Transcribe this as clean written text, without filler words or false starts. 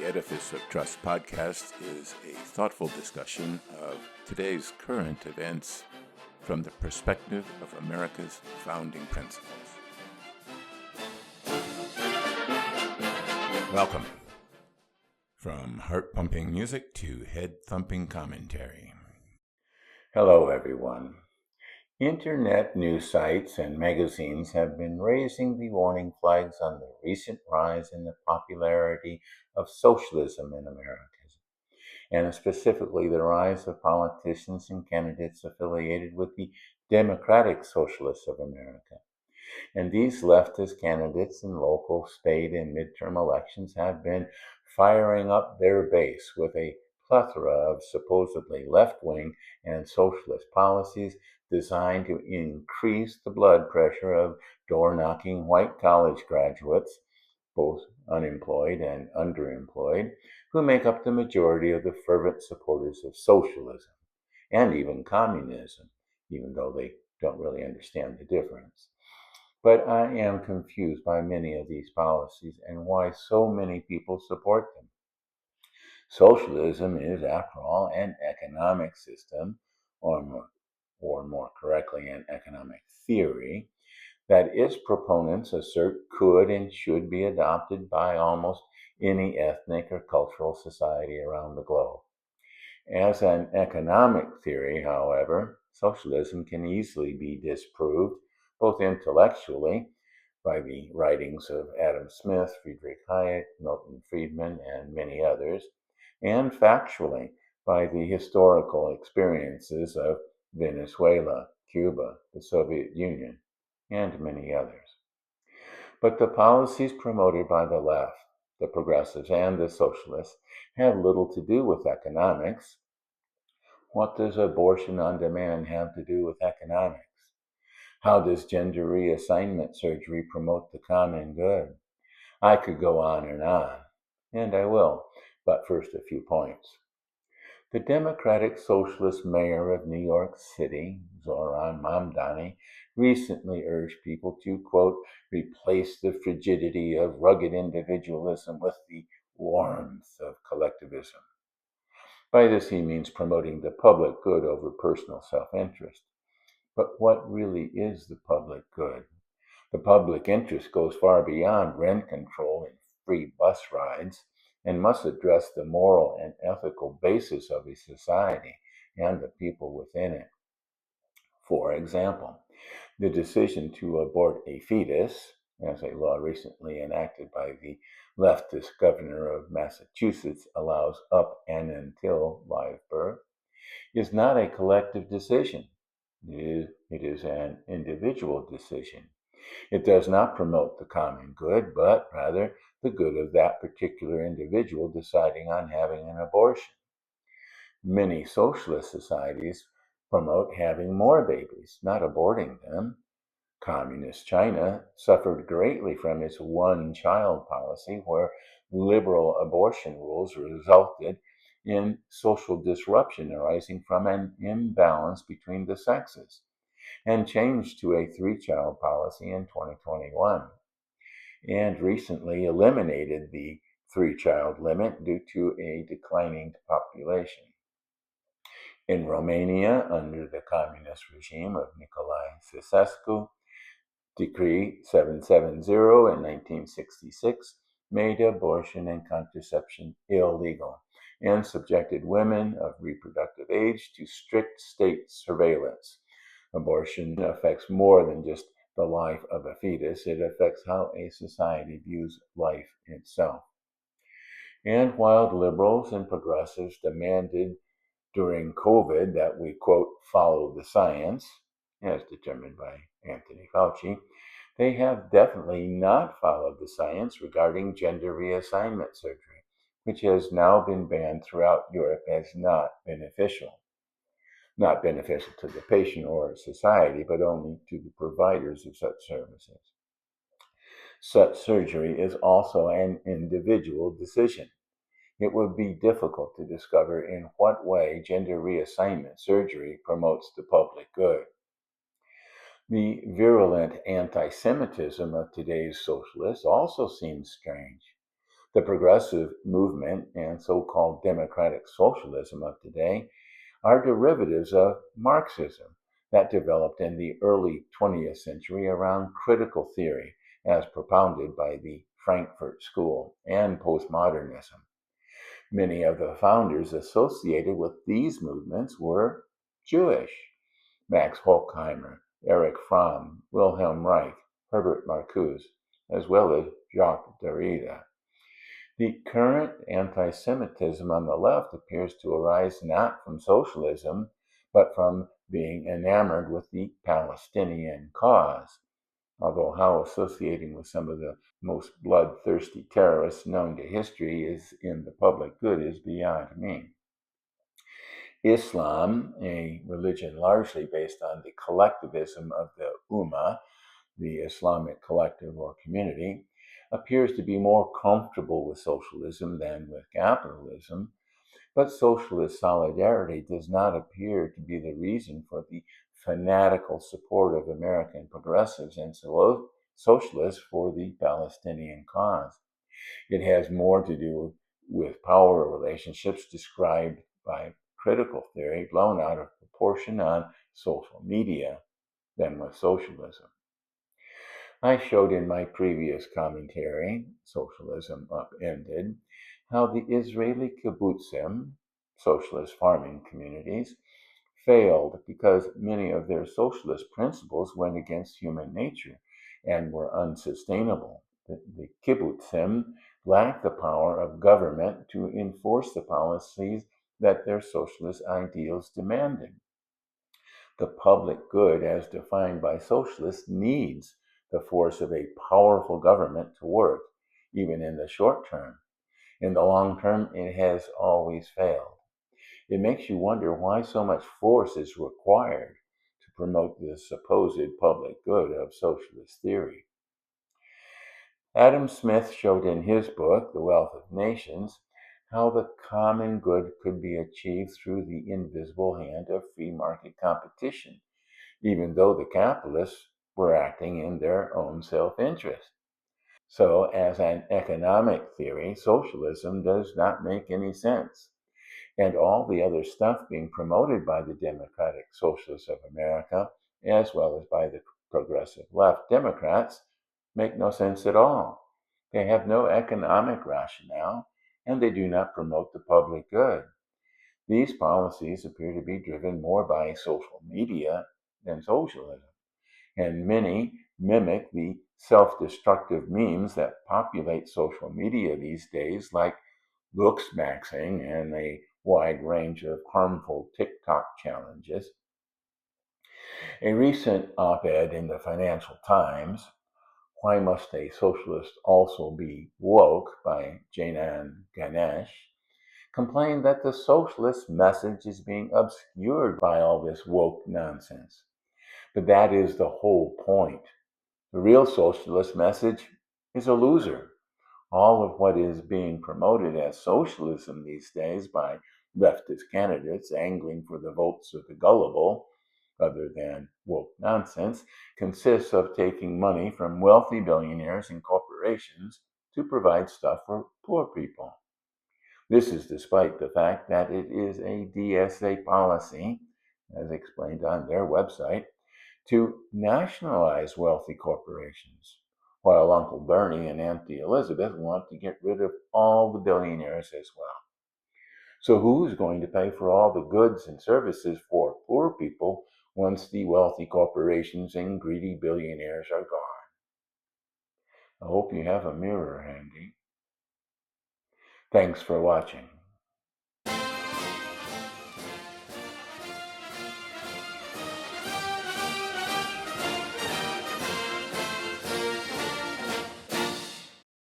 Edifice of Trust podcast is a thoughtful discussion of today's current events from the perspective of America's founding principles. Welcome. From heart-pumping music to head-thumping commentary. Hello, everyone. Internet news sites and magazines have been raising the warning flags on the recent rise in the popularity of socialism in America, and specifically the rise of politicians and candidates affiliated with the Democratic Socialists of America. And these leftist candidates in local, state, and midterm elections have been firing up their base with a plethora of supposedly left-wing and socialist policies designed to increase the blood pressure of door-knocking white college graduates, both unemployed and underemployed, who make up the majority of the fervent supporters of socialism and even communism, even though they don't really understand the difference. But I am confused by many of these policies and why so many people support them. Socialism is, after all, an economic system, or more correctly, an economic theory, that its proponents assert could and should be adopted by almost any ethnic or cultural society around the globe. As an economic theory, however, socialism can easily be disproved, both intellectually, by the writings of Adam Smith, Friedrich Hayek, Milton Friedman, and many others, and factually by the historical experiences of Venezuela, Cuba, the Soviet Union, and many others. But the policies promoted by the left, the progressives, and the socialists have little to do with economics. What does abortion on demand have to do with economics? How does gender reassignment surgery promote the common good? I could go on, and I will, but first a few points. The Democratic Socialist mayor of New York City, Zoran Mamdani, recently urged people to, quote, replace the frigidity of rugged individualism with the warmth of collectivism. By this he means promoting the public good over personal self-interest. But what really is the public good? The public interest goes far beyond rent control and free bus rides and must address the moral and ethical basis of a society and the people within it. For example, the decision to abort a fetus, as a law recently enacted by the leftist governor of Massachusetts allows up and until live birth, is not a collective decision. It is an individual decision. It does not promote the common good, but rather the good of that particular individual deciding on having an abortion. Many socialist societies promote having more babies, not aborting them. Communist China suffered greatly from its one-child policy, where liberal abortion rules resulted in social disruption arising from an imbalance between the sexes, and changed to a three-child policy in 2021, and recently eliminated the three-child limit due to a declining population. In Romania, under the communist regime of Nicolae Ceausescu, Decree 770 in 1966 made abortion and contraception illegal and subjected women of reproductive age to strict state surveillance. Abortion affects more than just the life of a fetus, it affects how a society views life itself. And while liberals and progressives demanded during COVID that we, quote, follow the science, as determined by Anthony Fauci, they have definitely not followed the science regarding gender reassignment surgery, which has now been banned throughout Europe as not beneficial. Not beneficial to the patient or society, but only to the providers of such services. Such surgery is also an individual decision. It would be difficult to discover in what way gender reassignment surgery promotes the public good. The virulent anti-Semitism of today's socialists also seems strange. The progressive movement and so-called democratic socialism of today are derivatives of Marxism that developed in the early 20th century around critical theory as propounded by the Frankfurt School and postmodernism. Many of the founders associated with these movements were Jewish: Max Horkheimer, Erich Fromm, Wilhelm Reich, Herbert Marcuse, as well as Jacques Derrida. The current anti-Semitism on the left appears to arise not from socialism, but from being enamored with the Palestinian cause, although how associating with some of the most bloodthirsty terrorists known to history is in the public good is beyond me. Islam, a religion largely based on the collectivism of the Ummah, the Islamic collective or community, appears to be more comfortable with socialism than with capitalism, but socialist solidarity does not appear to be the reason for the fanatical support of American progressives and socialists for the Palestinian cause. It has more to do with power relationships described by critical theory blown out of proportion on social media than with socialism. I showed in my previous commentary, Socialism Upended, how the Israeli kibbutzim, socialist farming communities, failed because many of their socialist principles went against human nature and were unsustainable. The kibbutzim lacked the power of government to enforce the policies that their socialist ideals demanded. The public good, as defined by socialists, needs the force of a powerful government to work, even in the short term. In the long term, it has always failed. It makes you wonder why so much force is required to promote the supposed public good of socialist theory. Adam Smith showed in his book, The Wealth of Nations, how the common good could be achieved through the invisible hand of free market competition, even though the capitalists were acting in their own self-interest. So, as an economic theory, socialism does not make any sense. And all the other stuff being promoted by the Democratic Socialists of America, as well as by the progressive left Democrats, make no sense at all. They have no economic rationale, and they do not promote the public good. These policies appear to be driven more by social media than socialism, and many mimic the self-destructive memes that populate social media these days, like looks maxing and a wide range of harmful TikTok challenges. A recent op-ed in the Financial Times, Why Must a Socialist Also Be Woke by Janan Ganesh, complained that the socialist message is being obscured by all this woke nonsense. But that is the whole point. The real socialist message is a loser. All of what is being promoted as socialism these days by leftist candidates angling for the votes of the gullible, other than woke nonsense, consists of taking money from wealthy billionaires and corporations to provide stuff for poor people. This is despite the fact that it is a DSA policy, as explained on their website, to nationalize wealthy corporations, while Uncle Bernie and Auntie Elizabeth want to get rid of all the billionaires as well. So who's going to pay for all the goods and services for poor people once the wealthy corporations and greedy billionaires are gone? I hope you have a mirror handy. Thanks for watching.